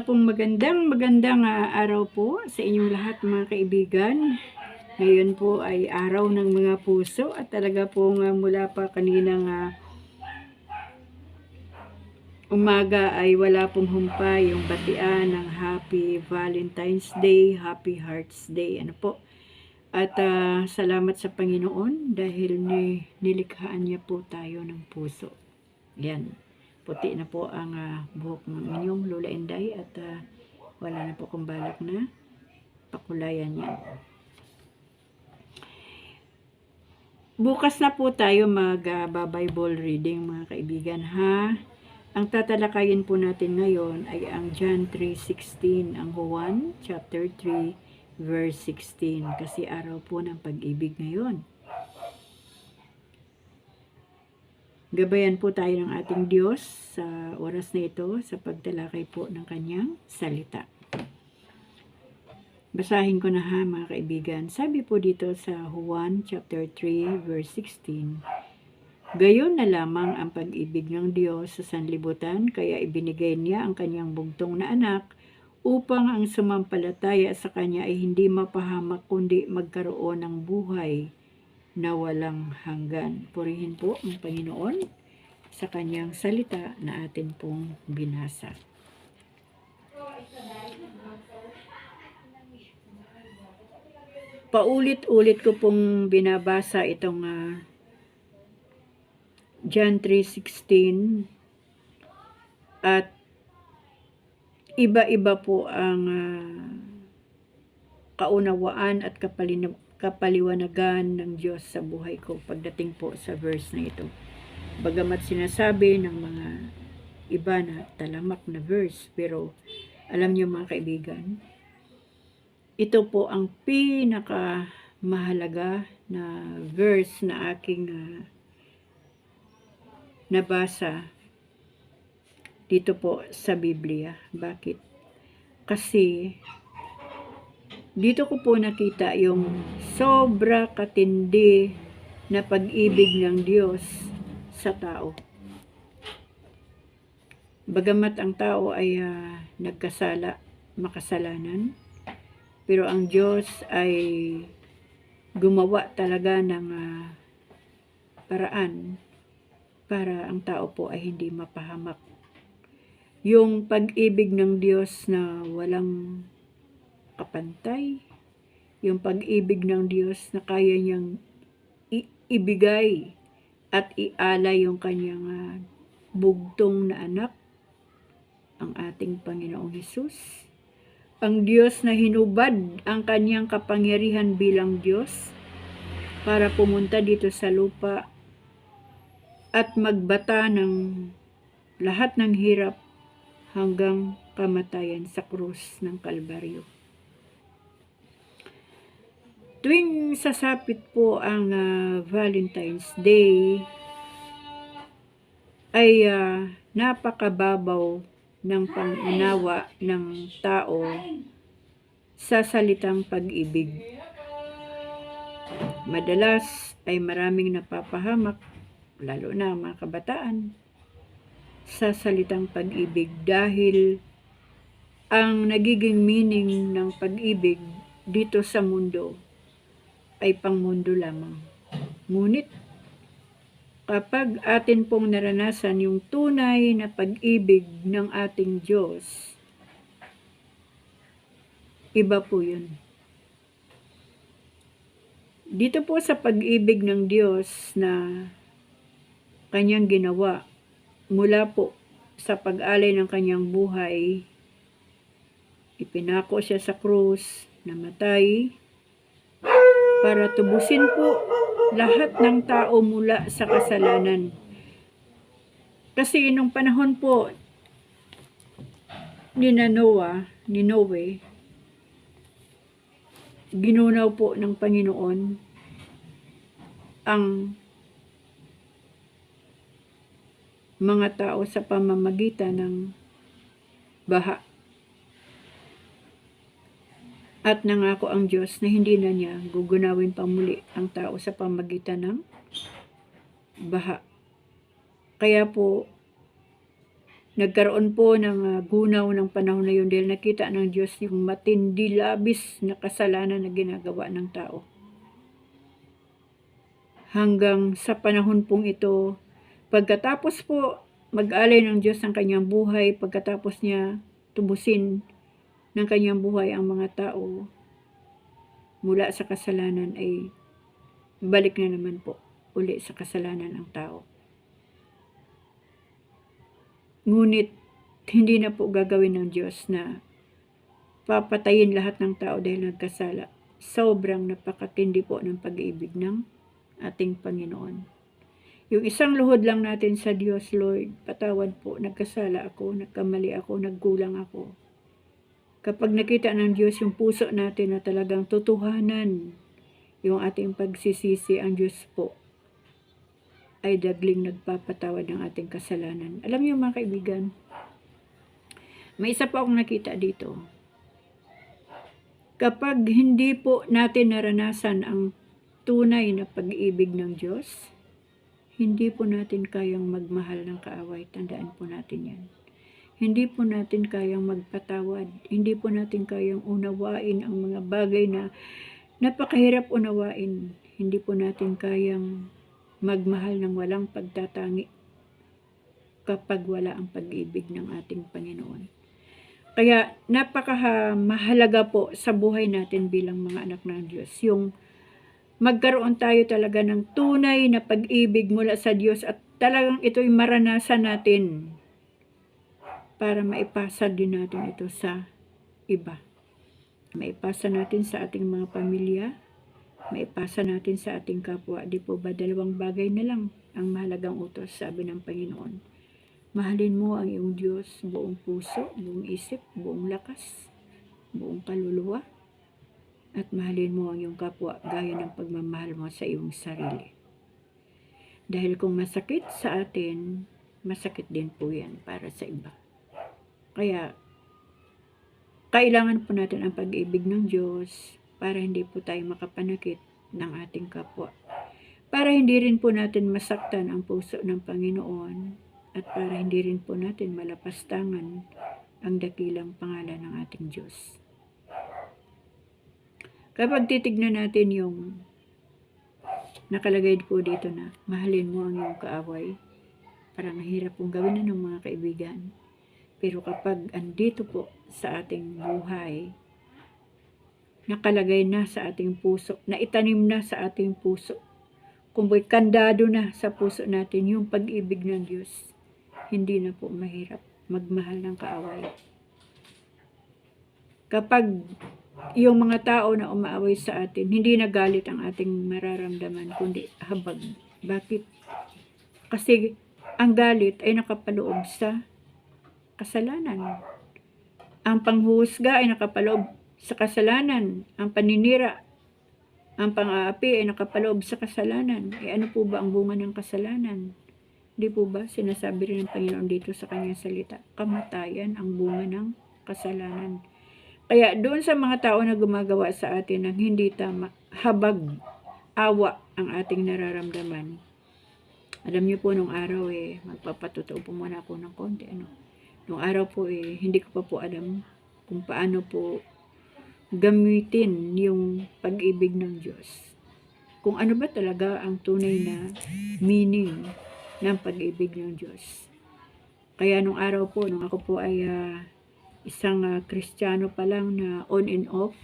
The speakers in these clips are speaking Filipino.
Pong magandang araw po sa inyong lahat mga kaibigan. Ngayon po ay araw ng mga puso at talaga pong mula pa kaninang umaga ay wala pong humpay yung batian ng Happy Valentine's Day, Happy Hearts Day. Ano po? At salamat sa Panginoon dahil nilikhaan niya po tayo ng puso. Yan. Puti na po ang buhok ng inyong Lola Inday at wala na po kong balak na pakulayan yan. Bukas na po tayo mag-Bible reading mga kaibigan ha. Ang tatalakayin po natin ngayon ay ang John 3:16, ang Juan chapter 3 verse 16 kasi araw po ng pag-ibig ngayon. Gabayan po tayo ng ating Diyos sa oras na ito sa pagtalakay po ng kanyang salita. Basahin ko na ha mga kaibigan. Sabi po dito sa Juan chapter 3 verse 16, gayon na lamang ang pag-ibig ng Diyos sa sanlibutan, kaya ibinigay niya ang kanyang bugtong na anak upang ang sumampalataya sa kanya ay hindi mapahamak kundi magkaroon ng buhay na walang hanggan. Purihin po ang Panginoon sa kanyang salita na atin pong binasa. Paulit-ulit ko pong binabasa itong John 3:16 at iba-iba po ang kaunawaan at kapaliwanagan ng Diyos sa buhay ko pagdating po sa verse na ito. Bagamat sinasabi ng mga iba na talamak na verse, pero alam niyo mga kaibigan, ito po ang pinakamahalaga na verse na aking nabasa dito po sa Biblia. Bakit? Kasi dito ko po nakita yung sobra katindi na pag-ibig ng Diyos sa tao. Bagamat ang tao ay makasalanan, pero ang Diyos ay gumawa talaga ng paraan para ang tao po ay hindi mapahamak. Yung pag-ibig ng Diyos na walang kapantay, yung pag-ibig ng Diyos na kaya niyang ibigay at ialay yung kanyang bugtong na anak, ang ating Panginoong Hesus. Ang Diyos na hinubad ang kanyang kapangyarihan bilang Diyos para pumunta dito sa lupa at magbata ng lahat ng hirap hanggang kamatayan sa krus ng Kalbaryo. Tuwing sasapit po ang Valentine's Day, ay napakababaw ng pangunawa ng tao sa salitang pag-ibig. Madalas ay maraming napapahamak, lalo na mga kabataan, sa salitang pag-ibig dahil ang nagiging meaning ng pag-ibig dito sa mundo ay pangmundo lamang. Ngunit kapag atin pong naranasan yung tunay na pag-ibig ng ating Diyos, iba po yun. Dito po sa pag-ibig ng Diyos na kanyang ginawa, mula po sa pag-alay ng kanyang buhay, ipinako siya sa krus, namatay, para tubusin po lahat ng tao mula sa kasalanan. Kasi nung panahon po ni Noe, ginunaw po ng Panginoon ang mga tao sa pamamagitan ng baha. At nangako ang Diyos na hindi na niya gugunawin pa muli ang tao sa pamamagitan ng baha. Kaya po nagkaroon po ng gunaw ng panahon na yun dahil nakita ng Diyos yung matindi labis na kasalanan na ginagawa ng tao. Hanggang sa panahon pong ito, pagkatapos po mag-alay ng Diyos ng kanyang buhay, pagkatapos niya tubusin ng kanyang buhay ang mga tao mula sa kasalanan, ay balik na naman po uli sa kasalanan ang tao. Ngunit hindi na po gagawin ng Diyos na papatayin lahat ng tao dahil nagkasala. Sobrang napakatindi po ng pag-ibig ng ating Panginoon. Yung isang luhod lang natin sa Diyos, Lord, patawad po, nagkasala ako, nagkamali ako, nagkulang ako. Kapag nakita ng Diyos yung puso natin na talagang tutuhanan yung ating pagsisisi, ang Diyos po ay dagling nagpapatawad ng ating kasalanan. Alam niyo mga kaibigan, may isa pa akong nakita dito. Kapag hindi po natin naranasan ang tunay na pag-ibig ng Diyos, hindi po natin kayang magmahal ng kaaway. Tandaan po natin yan. Hindi po natin kayang magpatawad. Hindi po natin kayang unawain ang mga bagay na napakahirap unawain. Hindi po natin kayang magmahal ng walang pagtatangi kapag wala ang pag-ibig ng ating Panginoon. Kaya napaka-mahalaga po sa buhay natin bilang mga anak ng Diyos yung magkaroon tayo talaga ng tunay na pag-ibig mula sa Diyos at talagang ito'y maranasan natin para maipasa din natin ito sa iba. Maipasa natin sa ating mga pamilya, maipasa natin sa ating kapwa. Di po ba dalawang bagay na lang ang mahalagang utos, sabi ng Panginoon. Mahalin mo ang iyong Diyos buong puso, buong isip, buong lakas, buong kaluluwa, at mahalin mo ang iyong kapwa gaya ng pagmamahal mo sa iyong sarili. Dahil kung masakit sa atin, masakit din po yan para sa iba. Kaya, kailangan po natin ang pag-ibig ng Diyos para hindi po tayo makapanakit ng ating kapwa. Para hindi rin po natin masaktan ang puso ng Panginoon at para hindi rin po natin malapastangan ang dakilang pangalan ng ating Diyos. Kapag titignan natin yung nakalagay po dito na mahalin mo ang iyong kaaway, parang mahirap pong gawin na ng mga kaibigan. Pero kapag andito po sa ating buhay, nakalagay na sa ating puso, naitanim na sa ating puso, kumbaga kandado na sa puso natin yung pag-ibig ng Diyos, hindi na po mahirap magmahal ng kaaway. Kapag yung mga tao na umaaway sa atin, hindi na galit ang ating mararamdaman, kundi habag. Bakit? Kasi ang galit ay nakapaloob sa kasalanan. Ang panghuhusga ay nakapaloob sa kasalanan. Ang paninira, ang pang-aapi ay nakapaloob sa kasalanan. Ano po ba ang bunga ng kasalanan? Di po ba sinasabi rin ng Panginoon dito sa kanyang salita? Kamatayan ang bunga ng kasalanan. Kaya doon sa mga tao na gumagawa sa atin ng hindi tama, habag, awa ang ating nararamdaman. Alam niyo po nung araw magpapatotoo po muna ako ng konti. Nung araw po hindi ko pa po alam kung paano po gamitin yung pag-ibig ng Diyos. Kung ano ba talaga ang tunay na meaning ng pag-ibig ng Diyos. Kaya nung araw po, nung ako po ay isang Kristiyano pa lang na on and off,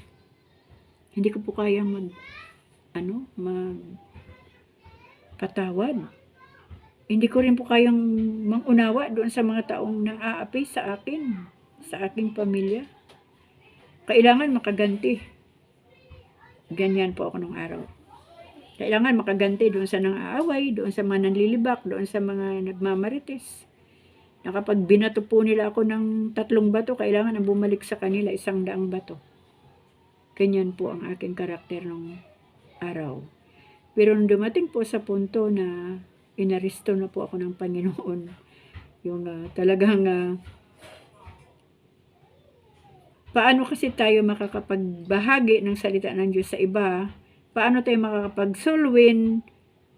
hindi ko po kayang magpatawad. Hindi ko rin po kayang mangunawa doon sa mga taong nang-aapi sa akin, sa aking pamilya. Kailangan makaganti. Ganyan po ako nung araw. Kailangan makaganti doon sa nang-aaway, doon sa mga nanlilibak, doon sa mga nagmamarites. Na kapag binato po nila ako ng 3 bato, kailangan ang bumalik sa kanila 100 bato. Ganyan po ang aking karakter nung araw. Pero nung dumating po sa punto na inaristo na po ako ng Panginoon, yung talagang paano kasi tayo makakapagbahagi ng salita ng Diyos sa iba? Paano tayo makakapagsulwin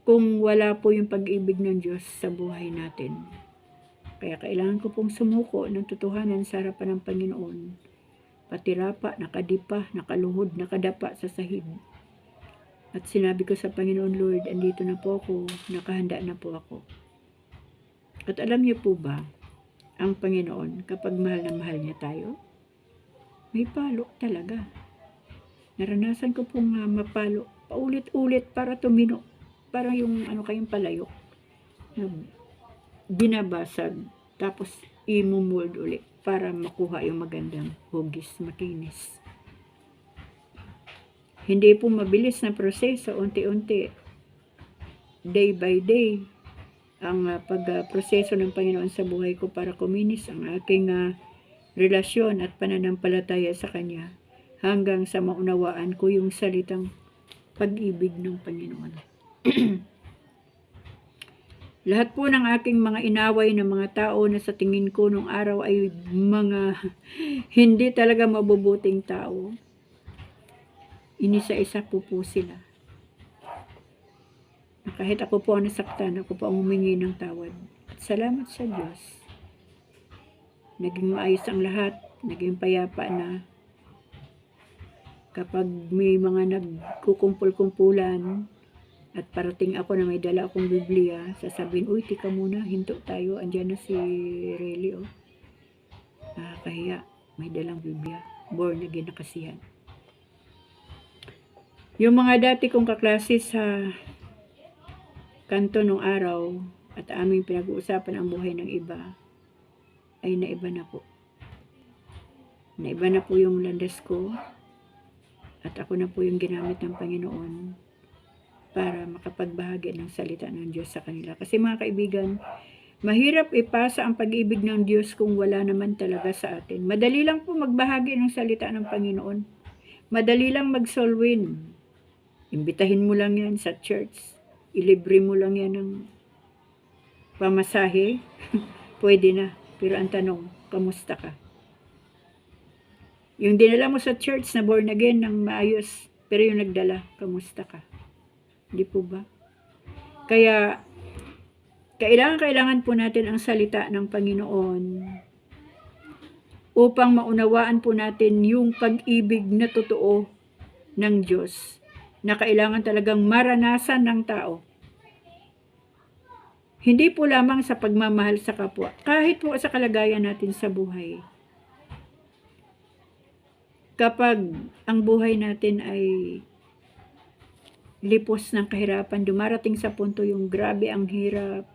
kung wala po yung pag-ibig ng Diyos sa buhay natin? Kaya kailangan ko pong sumuko ng totohanan sa harapan ng Panginoon. Pati rapa, nakadipa, nakaluhod, nakadapa sa sahig. At sinabi ko sa Panginoon, Lord, andito na po ako, nakahanda na po ako. At alam niyo po ba, ang Panginoon, kapag mahal na mahal niya tayo, may palo talaga. Naranasan ko pong mapalo, paulit-ulit para tumino. Parang yung kayong palayok. Binabasag, tapos imumold ulit para makuha yung magandang hugis, makinis. Hindi po mabilis na proseso, unti-unti, day by day, ang pagproseso ng Panginoon sa buhay ko para kuminis ang aking relasyon at pananampalataya sa Kanya hanggang sa maunawaan ko yung salitang pag-ibig ng Panginoon. Lahat po ng aking mga inaway ng mga tao na sa tingin ko nung araw ay mga hindi talaga mabubuting tao. Inisa-isa po sila. Kahit ako po ang nasaktan, ako po ang humingi ng tawad. At salamat sa Diyos. Naging maayos ang lahat, naging payapa na. Kapag may mga nagkukumpul-kumpulan, at parating ako na may dala akong Biblia, sasabihin, uy, tika muna, hinto tayo, andyan na si Rely, oh. Nakakahiya, may dalang Biblia, born again na kasi yan. Yung mga dati kong kaklase sa kanto nung araw, at aming pinag-uusapan ang buhay ng iba, ay naiba na po. Naiba na po yung landas ko, at ako na po yung ginamit ng Panginoon para makapagbahagi ng salita ng Diyos sa kanila. Kasi mga kaibigan, mahirap ipasa ang pag-ibig ng Diyos kung wala naman talaga sa atin. Madali lang po magbahagi ng salita ng Panginoon. Madali lang mag-soul win. Imbitahin mo lang yan sa church. Ilibre mo lang yan ng pamasahe. Pwede na. Pero ang tanong, kamusta ka? Yung dinala mo sa church na born again ng maayos, pero yung nagdala, kamusta ka? Di po ba? Kaya, kailangan po natin ang salita ng Panginoon upang maunawaan po natin yung pag-ibig na totoo ng Diyos na kailangan talagang maranasan ng tao. Hindi po lamang sa pagmamahal sa kapwa, kahit po sa kalagayan natin sa buhay. Kapag ang buhay natin ay lipos ng kahirapan, dumarating sa punto yung grabe ang hirap,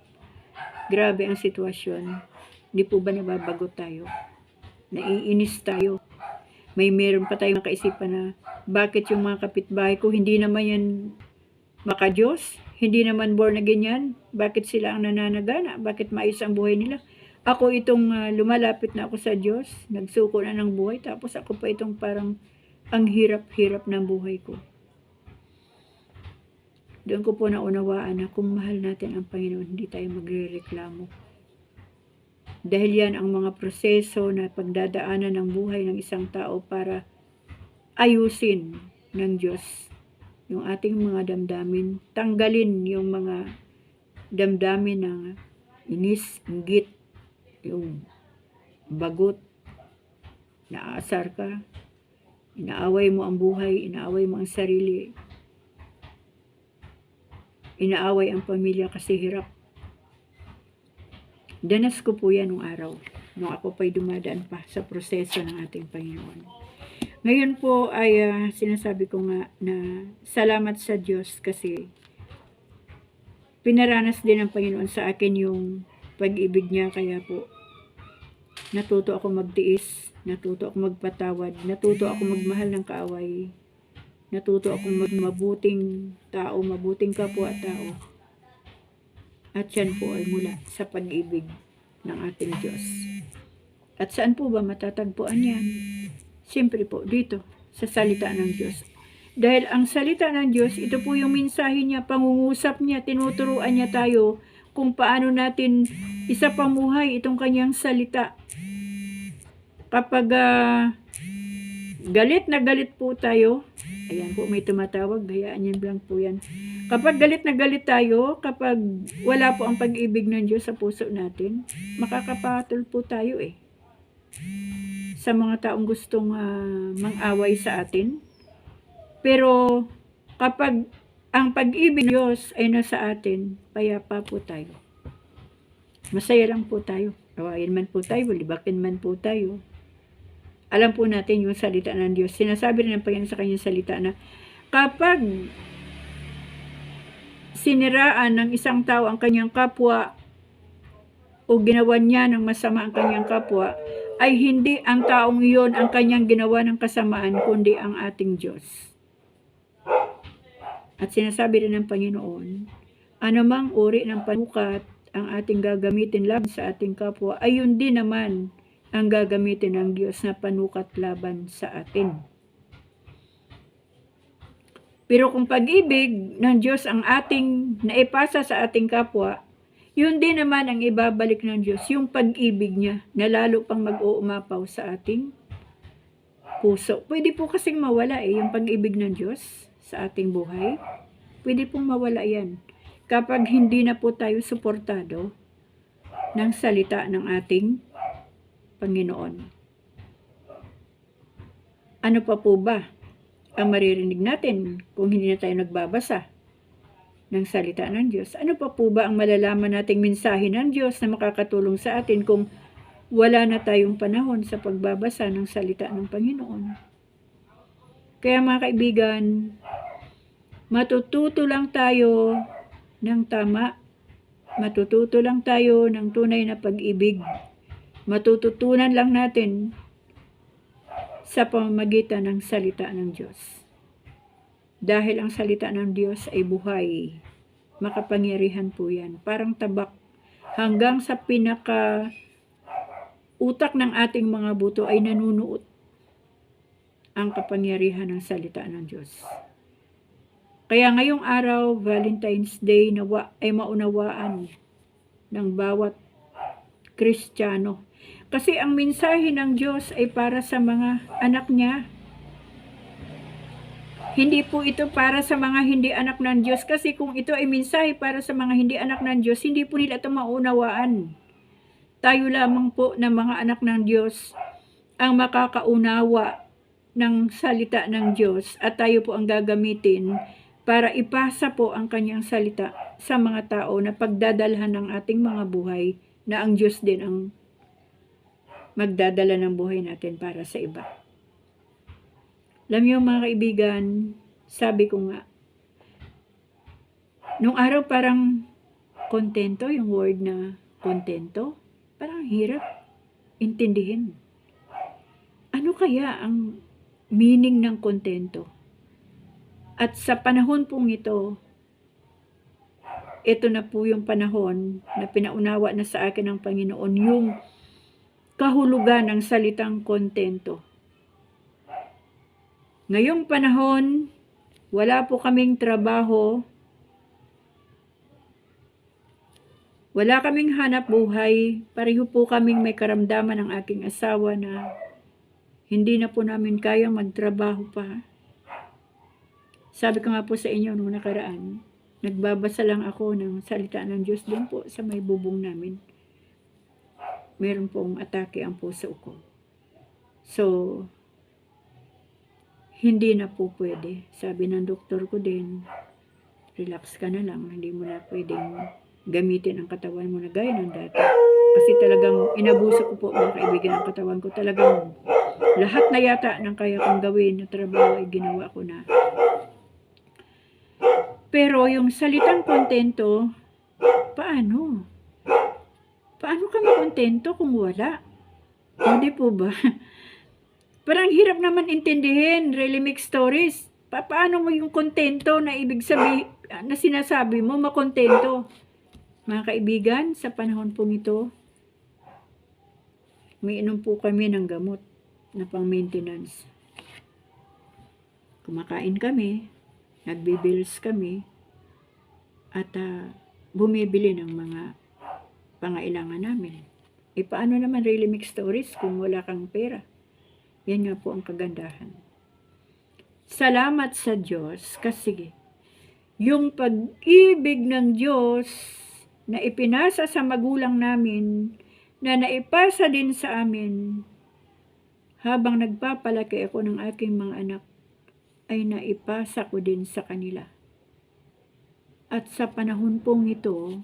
grabe ang sitwasyon, hindi po ba nababago tayo? Naiinis tayo. Meron pa tayong kaisipan na bakit yung mga kapitbahay ko hindi naman yan maka-Diyos? Hindi naman born again yan? Bakit sila ang nananagana? Bakit maayos ang buhay nila? Ako itong lumalapit na ako sa Diyos, nagsuko na ng buhay, tapos ako pa itong parang ang hirap-hirap ng buhay ko. Doon ko po naunawaan na kung mahal natin ang Panginoon, hindi tayo magrereklamo. Dahil yan ang mga proseso na pagdadaanan ng buhay ng isang tao para ayusin ng Diyos yung ating mga damdamin. Tanggalin yung mga damdamin ng inis, inggit, yung bagot, naasar ka, inaaway mo ang buhay, inaaway mo ang sarili, inaaway ang pamilya kasi hirap. Danas ko po yan nung araw, nung ako pa'y dumadaan pa sa proseso ng ating Panginoon. Ngayon po ay sinasabi ko nga na salamat sa Diyos kasi pinaranas din ng Panginoon sa akin yung pag-ibig niya, kaya po natuto ako magtiis, natuto ako magpatawad, natuto ako magmahal ng kaaway, natuto ako magmabuting tao, mabuting kapwa-tao. At yan po ay mula sa pag-ibig ng ating Diyos. At saan po ba matatagpuan yan? Siyempre po dito, sa salita ng Diyos. Dahil ang salita ng Diyos, ito po yung mensahe niya, pangungusap niya, tinuturuan niya tayo kung paano natin isapamuhay itong kanyang salita. Kapag galit na galit po tayo, ayan po, may tumatawag, hayaan yan lang po yan. Kapag galit na galit tayo, kapag wala po ang pag-ibig ng Diyos sa puso natin, makakapatol po tayo sa mga taong gustong mang-away sa atin. Pero kapag ang pag-ibig ng Diyos ay nasa atin, payapa po tayo. Masaya lang po tayo. Kawain man po tayo, libakin man po tayo. Alam po natin yung salita ng Diyos. Sinasabi rin ng Panginoon sa kanyang salita na kapag siniraan ng isang tao ang kanyang kapwa o ginawa niya ng masama ang kanyang kapwa, ay hindi ang taong iyon ang kanyang ginawa ng kasamaan, kundi ang ating Diyos. At sinasabi rin ng Panginoon, anumang uri ng panukat ang ating gagamitin laban sa ating kapwa, ay yun din naman ang gagamitin ng Diyos na panukat laban sa atin. Pero kung pag-ibig ng Diyos ang ating naipasa sa ating kapwa, yun din naman ang ibabalik ng Diyos, yung pag-ibig niya na lalo pang mag-uumapaw sa ating puso. Pwede po kasing mawala yung pag-ibig ng Diyos sa ating buhay. Pwede pong mawala yan kapag hindi na po tayo suportado ng salita ng ating Panginoon. Ano pa po ba ang maririnig natin kung hindi na tayo nagbabasa ng salita ng Diyos? Ano pa po ba ang malalaman nating mensahe ng Diyos na makakatulong sa atin kung wala na tayong panahon sa pagbabasa ng salita ng Panginoon? Kaya mga kaibigan, matututo lang tayo ng tama, matututo lang tayo ng tunay na pag-ibig. Matututunan lang natin sa pamamagitan ng salita ng Diyos. Dahil ang salita ng Diyos ay buhay, makapangyarihan po yan. Parang tabak hanggang sa pinaka utak ng ating mga buto ay nanunuot ang kapangyarihan ng salita ng Diyos. Kaya ngayong araw, Valentine's Day, nawa ay maunawaan ng bawat Kristiyano. Kasi ang mensahe ng Diyos ay para sa mga anak niya. Hindi po ito para sa mga hindi anak ng Diyos. Kasi kung ito ay mensahe para sa mga hindi anak ng Diyos, hindi po nila ito maunawaan. Tayo lamang po na mga anak ng Diyos ang makakaunawa ng salita ng Diyos. At tayo po ang gagamitin para ipasa po ang kanyang salita sa mga tao na pagdadalhan ng ating mga buhay, na ang Diyos din ang magdadala ng buhay natin para sa iba. Alam niyo mga kaibigan, sabi ko nga, nung araw parang kontento, yung word na kontento, parang hirap intindihin. Ano kaya ang meaning ng kontento? At sa panahon pong ito na po yung panahon na pinaunawa na sa akin ng Panginoon, yung kahulugan ng salitang kontento. Ngayong panahon, wala po kaming trabaho, wala kaming hanap buhay, pareho po kaming may karamdaman ng aking asawa na hindi na po namin kayang magtrabaho pa. Sabi ko nga po sa inyo nung nakaraan, nagbabasa lang ako ng salita ng Diyos doon po sa may bubong namin. Meron pong atake ang puso ko. So, hindi na po pwede. Sabi ng doktor ko din, relax ka na lang. Hindi mo na pwedeng gamitin ang katawan mo na gaya ng dati. Kasi talagang inabuso ko po mga kaibigan ang katawan ko. Talagang lahat na yata ng kaya kong gawin na trabaho ay ginawa ko na. Pero yung salitang kontento, paano? Paano kami kontento kung wala? Hindi po ba? Parang hirap naman intindihin, really mixed stories. Paano mo yung kontento na ibig sabihin, na sinasabi mo, makontento? Mga kaibigan, sa panahon pong ito, umiinom po kami ng gamot na pang-maintenance. Kumakain kami, nagbibills kami, at bumibili ng mga pangailangan namin. Paano naman really mixed stories kung wala kang pera? Yan nga po ang kagandahan. Salamat sa Diyos kasi yung pag-ibig ng Diyos na ipinasa sa magulang namin, na naipasa din sa amin, habang nagpapalaki ako ng aking mga anak, ay naipasa ko din sa kanila. At sa panahon pong ito,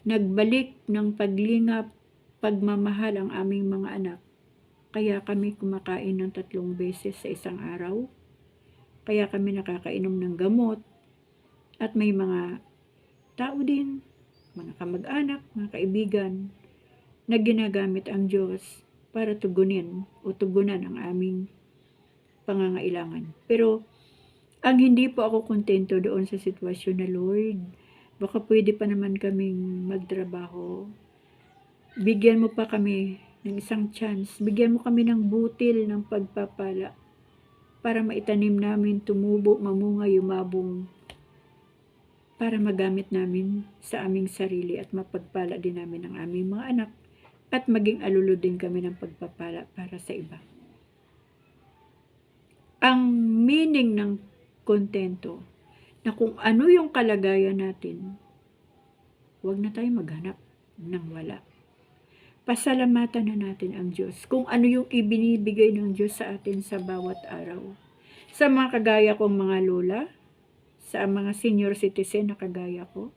nagbalik ng paglingap, pagmamahal ang aming mga anak. Kaya kami kumakain ng 3 beses sa isang araw. Kaya kami nakakainom ng gamot. At may mga tao din, mga kamag-anak, mga kaibigan, na ginagamit ang Diyos para tugunan ang aming pangangailangan. Pero ang hindi po ako kontento doon sa sitwasyon na, Lord, baka pwede pa naman kaming magtrabaho. Bigyan mo pa kami ng isang chance. Bigyan mo kami ng butil ng pagpapala para maitanim namin, tumubo, mamunga, yumabong, para magamit namin sa aming sarili at mapagpala din namin ang aming mga anak at maging alulod din kami ng pagpapala para sa iba. Ang meaning ng kontento, na kung ano yung kalagayan natin, huwag na tayo maghanap ng wala. Pasalamatan na natin ang Diyos kung ano yung ibinibigay ng Diyos sa atin sa bawat araw. Sa mga kagaya kong mga lola, sa mga senior citizen na kagaya ko.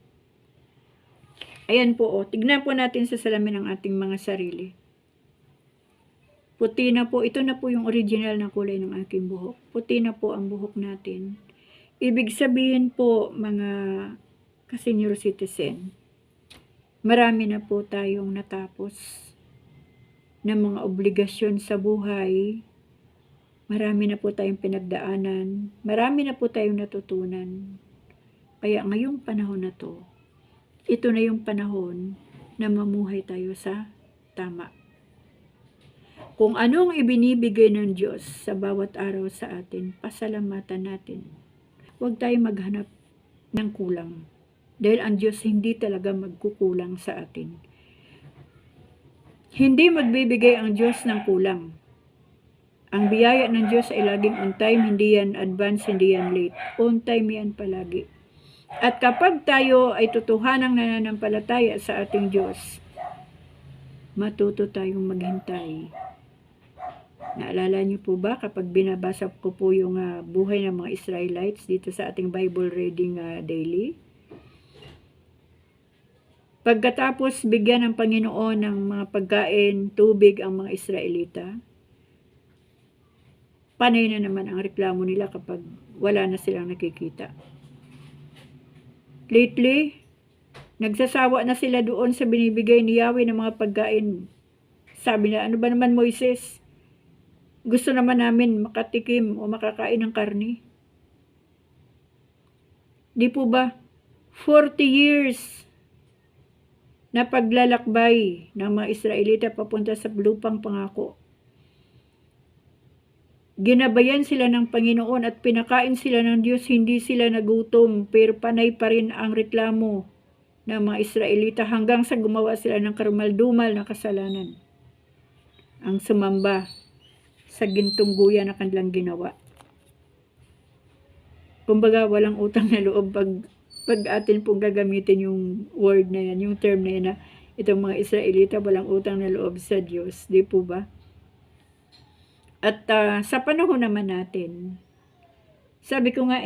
Ayan po, tignan po natin sa salamin ng ating mga sarili. Puti na po, ito na po yung original na kulay ng aking buhok. Puti na po ang buhok natin. Ibig sabihin po, mga ka-senior citizen, marami na po tayong natapos ng mga obligasyon sa buhay. Marami na po tayong pinagdaanan. Marami na po tayong natutunan. Kaya ngayong panahon na to, ito na yung panahon na mamuhay tayo sa tama. Kung anong ibinibigay ng Diyos sa bawat araw sa atin, pasalamatan natin. Huwag tayong maghanap ng kulang. Dahil ang Diyos hindi talaga magkukulang sa atin. Hindi magbibigay ang Diyos ng kulang. Ang biyaya ng Diyos ay laging on time, hindi yan advance, hindi yan late. On time yan palagi. At kapag tayo ay totohanang nananampalataya sa ating Diyos, matuto tayong maghintay. Naalala niyo po ba kapag binabasa ko po yung buhay ng mga Israelites dito sa ating Bible reading daily? Pagkatapos bigyan ng Panginoon ng mga pagkain, tubig ang mga Israelita, panay na naman ang reklamo nila kapag wala na silang nakikita. Lately, nagsasawa na sila doon sa binibigay ni Yahweh ng mga pagkain. Sabi na, ano ba naman Moises? Gusto naman namin makatikim o makakain ng karne. Di po ba? 40 years na paglalakbay ng mga Israelita papunta sa lupang pangako. Ginabayan sila ng Panginoon at pinakain sila ng Diyos, hindi sila nagutom, pero panay pa rin ang reklamo ng mga Israelita hanggang sa gumawa sila ng karumal-dumal na kasalanan. Ang sumamba sa gintong guya na kanilang ginawa. Kumbaga, walang utang na loob pag atin pong gagamitin yung word na yan, yung term na yan na itong mga Israelita walang utang na loob sa Diyos. Di po ba? At sa panahon naman natin, sabi ko nga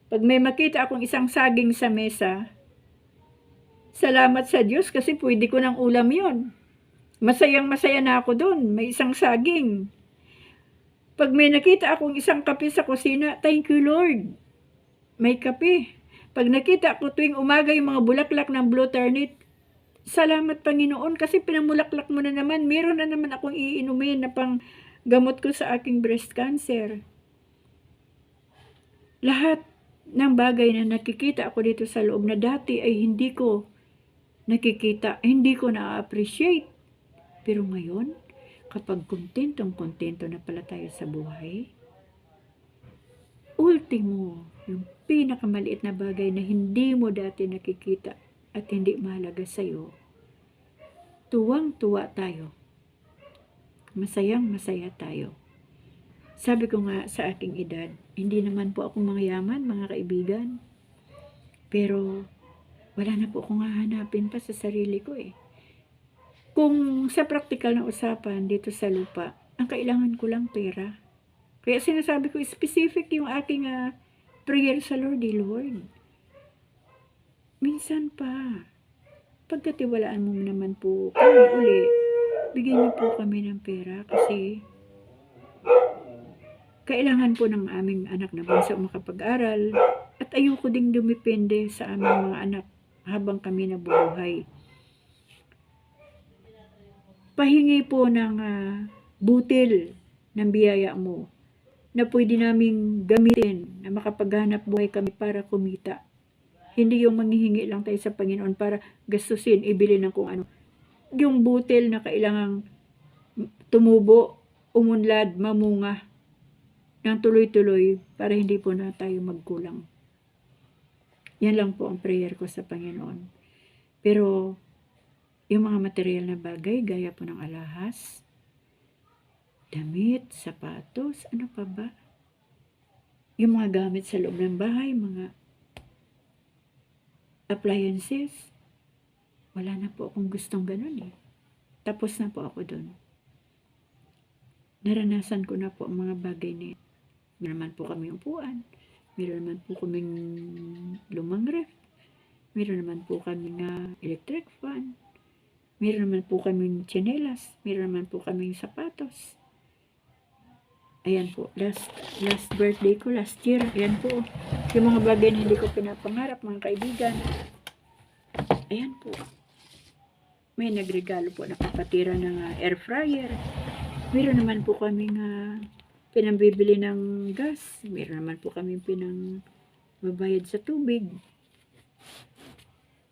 pag may makita akong isang saging sa mesa, salamat sa Diyos kasi pwede ko ng ulam yon. Masayang-masaya na ako doon, may isang saging. Pag may nakita akong isang kape sa kusina, thank you Lord, may kape. Pag nakita ko tuwing umaga yung mga bulaklak ng blue turnip, salamat Panginoon kasi pinamulaklak mo na naman, meron na naman akong iinumin na pang gamot ko sa aking breast cancer. Lahat ng bagay na nakikita ako dito sa loob na dati ay hindi ko nakikita, hindi ko na-appreciate. Pero ngayon, kapag kontento na pala tayo sa buhay, ultimo, yung pinakamaliit na bagay na hindi mo dati nakikita at hindi mahalaga sa'yo, tuwang-tuwa tayo. masayang masaya tayo. Sabi ko nga sa aking edad, hindi naman po ako mangyaman, mga kaibigan. Pero wala na po akong hahanapin pa sa sarili ko eh. Kung sa practical na usapan dito sa lupa, ang kailangan ko lang pera. Kaya sinasabi ko specific yung aking prayer sa Lord, Lord. Minsan pa, pagkatiwalaan mo naman po kami uli, bigyan niyo po kami ng pera kasi kailangan po ng aming anak na bunso makapag-aral at ayoko ding dumipende sa aming mga anak habang kami nabubuhay. Pahingi po ng butil ng biyaya mo na pwede naming gamitin na makapaghanap buhay kami para kumita. Hindi yung manghihingi lang tayo sa Panginoon para gastusin, ibili ng kung ano. Yung butil na kailangang tumubo, umunlad, mamunga ng tuloy-tuloy para hindi po na tayo magkulang. Yan lang po ang prayer ko sa Panginoon. Pero yung mga material na bagay, gaya po ng alahas, damit, sapatos, ano pa ba? Yung mga gamit sa loob ng bahay, mga appliances, wala na po akong gustong ganun eh. Tapos na po ako doon. Naranasan ko na po ang mga bagay na ito. Meron naman po kami upuan, meron naman po kaming lumang ref, meron naman po kaming electric fan, meron naman po kaming tsinelas, meron naman po kaming sapatos. Ayan po, last birthday ko, last year, ayan po, yung mga bagay na hindi ko pinapangarap, mga kaibigan. Ayan po. May nagregalo po na kapatira ng air fryer. Meron naman po kaming pinambibili ng gas. Meron naman po kaming pinangbabayad sa tubig.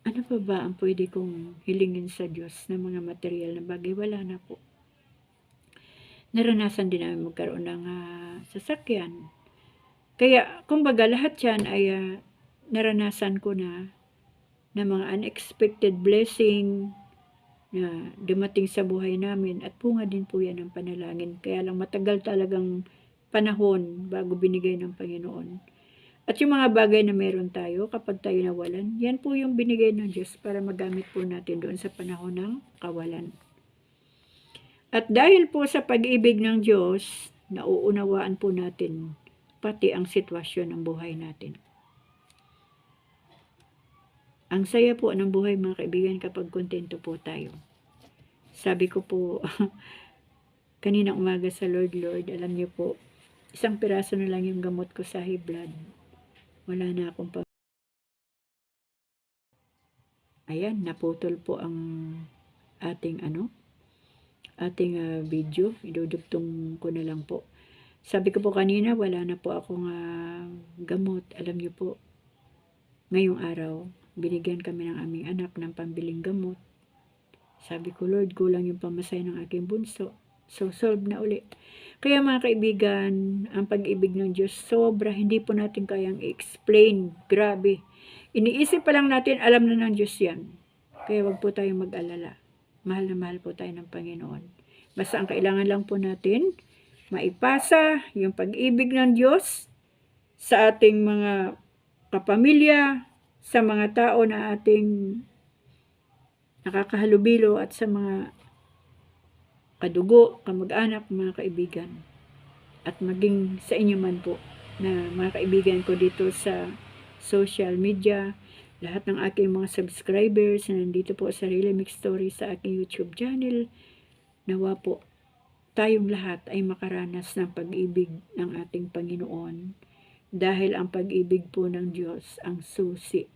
Ano pa ba ang pwede kong hilingin sa Diyos na mga material na bagay? Wala na po. Naranasan din namin magkaroon ng sasakyan. Kaya, kumbaga, lahat yan ay naranasan ko na mga unexpected blessing na dumating sa buhay namin at bunga din po yan ng panalangin. Kaya lang matagal talagang panahon bago binigay ng Panginoon. At yung mga bagay na meron tayo kapag tayo nawalan, yan po yung binigay ng Diyos para magamit po natin doon sa panahon ng kawalan. At dahil po sa pag-ibig ng Diyos, nauunawaan po natin pati ang sitwasyon ng buhay natin. Ang saya po ng buhay, mga kaibigan, kapag kontento po tayo. Sabi ko po, kaninang umaga sa Lord, alam niyo po, isang piraso na lang yung gamot ko sa high blood. Wala na akong Ayan, naputol po ang ating video. Idudugtong ko na lang po. Sabi ko po kanina, wala na po akong gamot. Alam niyo po, ngayong araw, binigyan kami ng aming anak ng pambiling gamot. Sabi ko, Lord, kulang yung pamasay ng aking bunso. So, solve na uli. Kaya mga kaibigan, ang pag-ibig ng Diyos, sobra, hindi po natin kayang i-explain. Grabe. Iniisip pa lang natin, alam na ng Diyos yan. Kaya wag po tayong mag-alala. Mahal na mahal po tayo ng Panginoon. Basta ang kailangan lang po natin, maipasa yung pag-ibig ng Diyos sa ating mga kapamilya, sa mga tao na ating nakakahalubilo at sa mga kadugo, kamag-anak, mga kaibigan. At maging sa inyo man po na mga kaibigan ko dito sa social media, lahat ng aking mga subscribers na nandito po sa Really Mix Story sa aking YouTube channel, nawa po tayong lahat ay makaranas ng pag-ibig ng ating Panginoon dahil ang pag-ibig po ng Diyos ang susi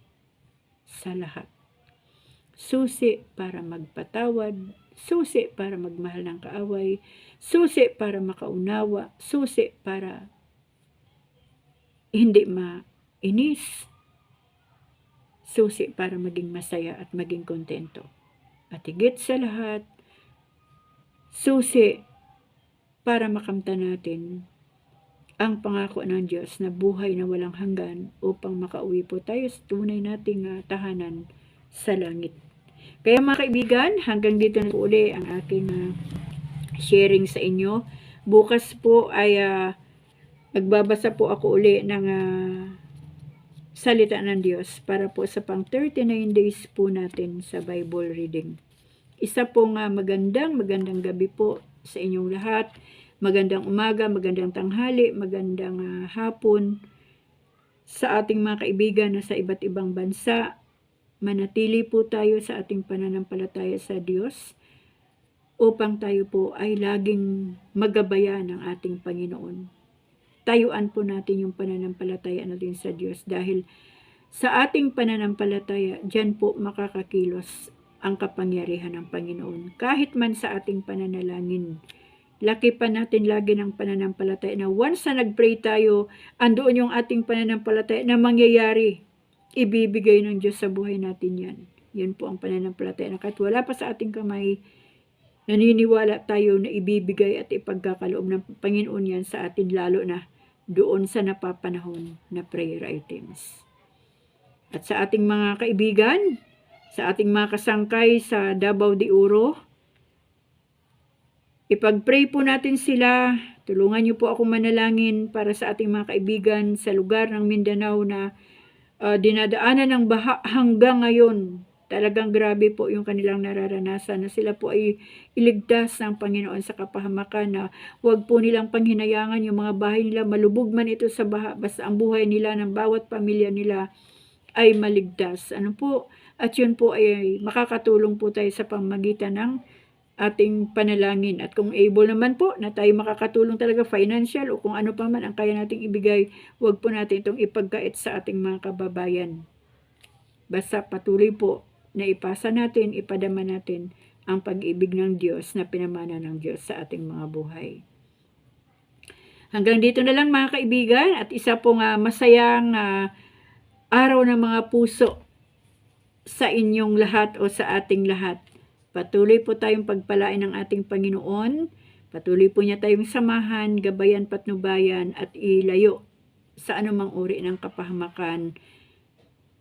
sa lahat. Susi para magpatawad, susi para magmahal ng kaaway, susi para makaunawa, susi para hindi mainis, susi para maging masaya at maging kontento. At higit sa lahat, susi para makamta natin ang pangako ng Diyos na buhay na walang hanggan upang makauwi po tayo sa tunay nating tahanan sa langit. Kaya mga kaibigan, hanggang dito na uli ang aking sharing sa inyo. Bukas po ay magbabasa po ako uli ng salita ng Diyos para po sa pang 39 days po natin sa Bible reading. Isa pong magandang gabi po sa inyong lahat. Magandang umaga, magandang tanghali, magandang hapon sa ating mga kaibigan na sa iba't ibang bansa. Manatili po tayo sa ating pananampalataya sa Diyos upang tayo po ay laging magabayan ng ating Panginoon. Tayuan po natin yung pananampalataya natin sa Diyos dahil sa ating pananampalataya, dyan po makakakilos ang kapangyarihan ng Panginoon. Kahit man sa ating pananalangin, laki pa natin lagi ng pananampalataya na once na nag-pray tayo, andoon yung ating pananampalataya na mangyayari. Ibibigay ng Diyos sa buhay natin yan. Yun po ang pananampalataya na kahit wala pa sa ating kamay, naniniwala tayo na ibibigay at ipagkakaloob ng Panginoon yan sa atin, lalo na doon sa napapanahon na prayer items. At sa ating mga kaibigan, sa ating mga kasangkay sa Davao de Oro, ipag-pray po natin sila. Tulungan niyo po ako manalangin para sa ating mga kaibigan sa lugar ng Mindanao na dinadaanan ng baha hanggang ngayon. Talagang grabe po yung kanilang nararanasan na sila po ay iligtas ng Panginoon sa kapahamakan, na huwag po nilang panghinayangan yung mga bahay nila, malubog man ito sa baha, basta ang buhay nila ng bawat pamilya nila ay maligtas. Ano po? At yun po ay makakatulong po tayo sa pamamagitan ng ating panalangin. At kung able naman po na tayo makakatulong talaga financial o kung ano pa man ang kaya nating ibigay, huwag po natin itong ipagkait sa ating mga kababayan. Basta patuloy po na ipasa natin, ipadama natin ang pag-ibig ng Diyos na pinamana ng Diyos sa ating mga buhay. Hanggang dito na lang mga kaibigan, at isa pong masayang araw ng mga puso sa inyong lahat o sa ating lahat. Patuloy po tayong pagpalain ng ating Panginoon. Patuloy po niya tayong samahan, gabayan, patnubayan at ilayo sa anumang uri ng kapahamakan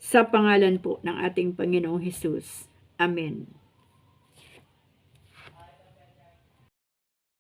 sa pangalan po ng ating Panginoong Hesus. Amen.